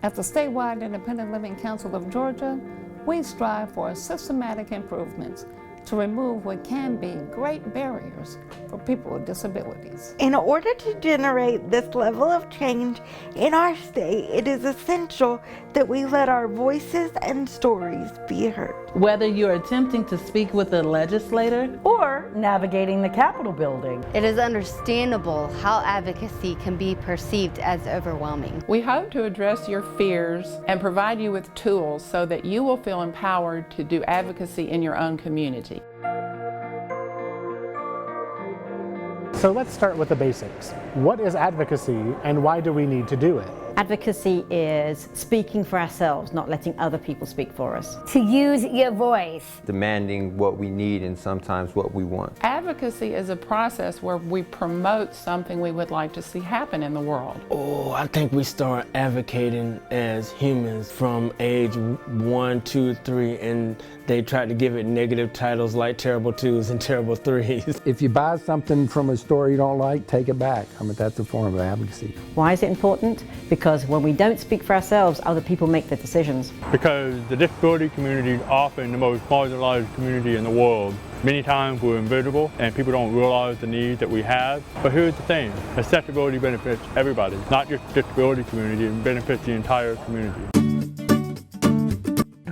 At the Statewide Independent Living Council of Georgia, we strive for systematic improvements to remove what can be great barriers for people with disabilities. In order to generate this level of change in our state, it is essential that we let our voices and stories be heard. Whether you're attempting to speak with a legislator or navigating the Capitol building, it is understandable how advocacy can be perceived as overwhelming. We hope to address your fears and provide you with tools so that you will feel empowered to do advocacy in your own community. So let's start with the basics. What is advocacy and why do we need to do it? advocacy is speaking for ourselves, not letting other people speak for us. To use your voice. Demanding what we need and sometimes what we want. Advocacy is a process where we promote something we would like to see happen in the world. Oh, I think we start advocating as humans from age 1, 2, 3, and they try to give it negative titles like terrible twos and terrible threes. If you buy something from a store you don't like, take it back. I mean, that's a form of advocacy. Why is it important? Because when we don't speak for ourselves, other people make the decisions. Because the disability community is often the most marginalized community in the world. Many times we're invisible and people don't realize the needs that we have. But here's the thing, accessibility benefits everybody, not just the disability community, it benefits the entire community.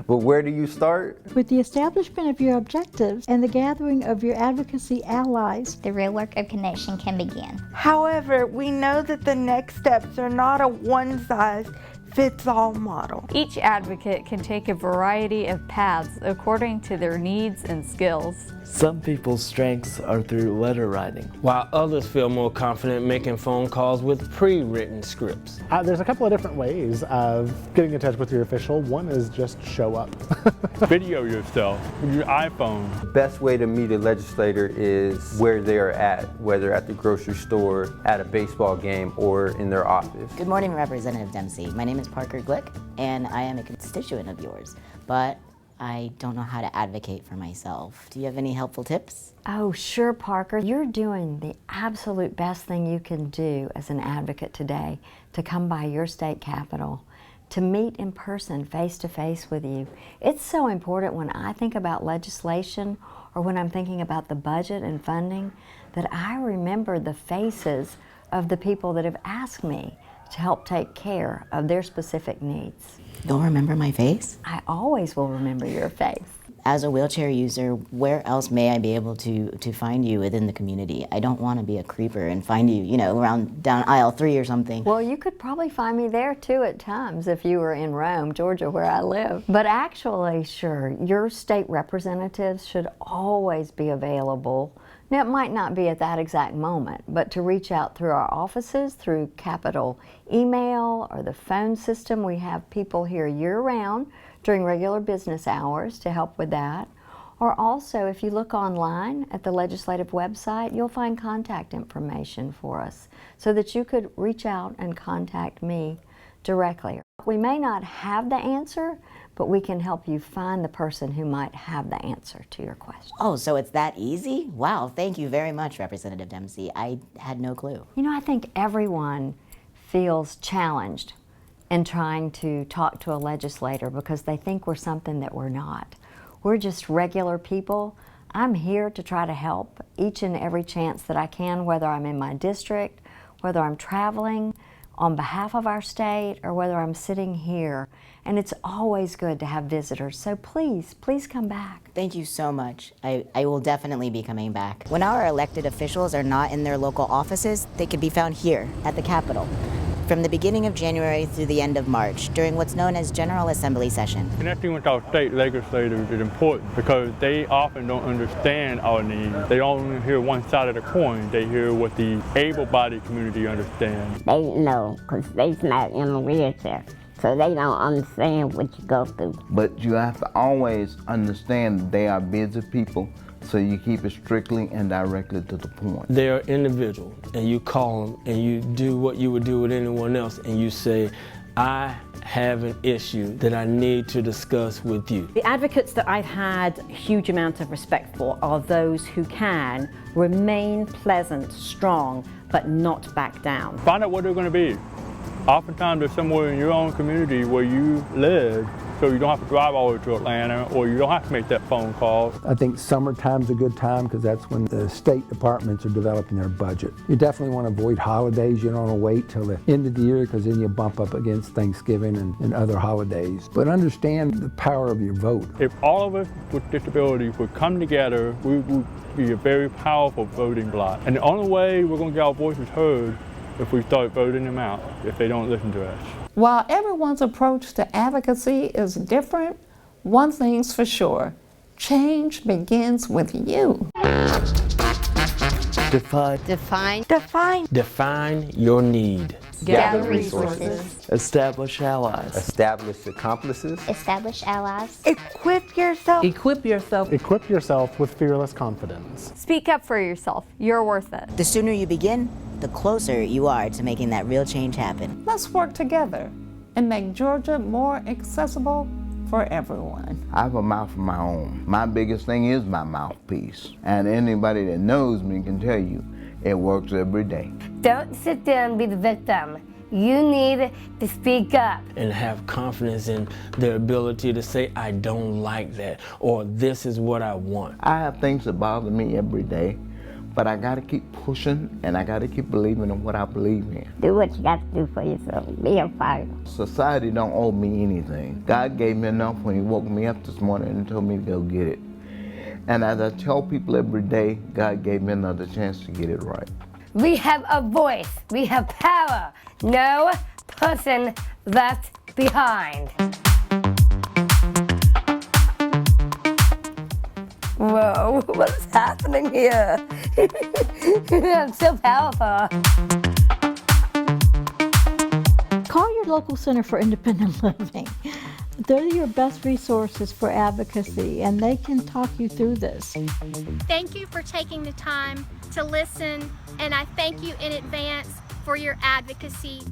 But where do you start? With the establishment of your objectives and the gathering of your advocacy allies, the real work of connection can begin. However, we know that the next steps are not a one-size-fits-all model. Each advocate can take a variety of paths according to their needs and skills. Some people's strengths are through letter writing, while others feel more confident making phone calls with pre-written scripts. There's a couple of different ways of getting in touch with your official. One is just show up. Video yourself with your iPhone. The best way to meet a legislator is where they are at, whether at the grocery store, at a baseball game, or in their office. Good morning, Representative Dempsey. My name is Parker Glick, and I am a constituent of yours, but I don't know how to advocate for myself. Do you have any helpful tips? Oh, sure, Parker. You're doing the absolute best thing you can do as an advocate today, to come by your state capitol, to meet in person, face to face with you. It's so important when I think about legislation or when I'm thinking about the budget and funding that I remember the faces of the people that have asked me to help take care of their specific needs. You'll remember my face? I always will remember your face. As a wheelchair user, where else may I be able to find you within the community? I don't want to be a creeper and find you, around down aisle 3 or something. Well, you could probably find me there too at times if you were in Rome, Georgia, where I live. But actually, sure, your state representatives should always be available. Now, it might not be at that exact moment, but to reach out through our offices, through Capitol email or the phone system. We have people here year-round during regular business hours to help with that. Or also, if you look online at the legislative website, you'll find contact information for us so that you could reach out and contact me directly. We may not have the answer, but we can help you find the person who might have the answer to your question. Oh, so it's that easy? Wow, thank you very much, Representative Dempsey. I had no clue. I think everyone feels challenged in trying to talk to a legislator because they think we're something that we're not. We're just regular people. I'm here to try to help each and every chance that I can, whether I'm in my district, whether I'm traveling on behalf of our state, or whether I'm sitting here. And it's always good to have visitors, so please come back. Thank you so much. I will definitely be coming back. When our elected officials are not in their local offices, they can be found here at the Capitol from the beginning of January through the end of March during what's known as General Assembly session. Connecting with our state legislators is important because they often don't understand our needs. They only hear one side of the coin. They hear what the able-bodied community understands. They know because they're not in a wheelchair. So they don't understand what you go through. But you have to always understand that they are busy people, so you keep it strictly and directly to the point. They are individual, and you call them, and you do what you would do with anyone else, and you say, I have an issue that I need to discuss with you. The advocates that I've had a huge amount of respect for are those who can remain pleasant, strong, but not back down. Find out what they're going to be. Oftentimes there's somewhere in your own community where you live, so you don't have to drive all the way to Atlanta, or you don't have to make that phone call. I think summertime's a good time because that's when the state departments are developing their budget. You definitely want to avoid holidays. You don't want to wait till the end of the year because then you bump up against Thanksgiving and other holidays. But understand the power of your vote. If all of us with disabilities would come together, we would be a very powerful voting bloc. And the only way we're going to get our voices heard if we start voting them out, if they don't listen to us. While everyone's approach to advocacy is different, one thing's for sure, change begins with you. Define your need. Gather resources. Establish allies. Establish accomplices. Establish allies. Equip yourself. Equip yourself. Equip yourself with fearless confidence. Speak up for yourself. You're worth it. The sooner you begin, the closer you are to making that real change happen. Let's work together and make Georgia more accessible for everyone. I have a mouth of my own. My biggest thing is my mouthpiece. And anybody that knows me can tell you, it works every day. Don't sit there and be the victim. You need to speak up. And have confidence in their ability to say, I don't like that, or this is what I want. I have things that bother me every day, but I gotta keep pushing and I gotta keep believing in what I believe in. Do what you got to do for yourself. Be a fighter. Society don't owe me anything. God gave me enough when he woke me up this morning and told me to go get it. And as I tell people every day, God gave me another chance to get it right. We have a voice. We have power. No person left behind. Whoa, what's happening here? I'm so powerful. Call your local Center for Independent Living. They're your best resources for advocacy, and they can talk you through this. Thank you for taking the time to listen, and I thank you in advance for your advocacy.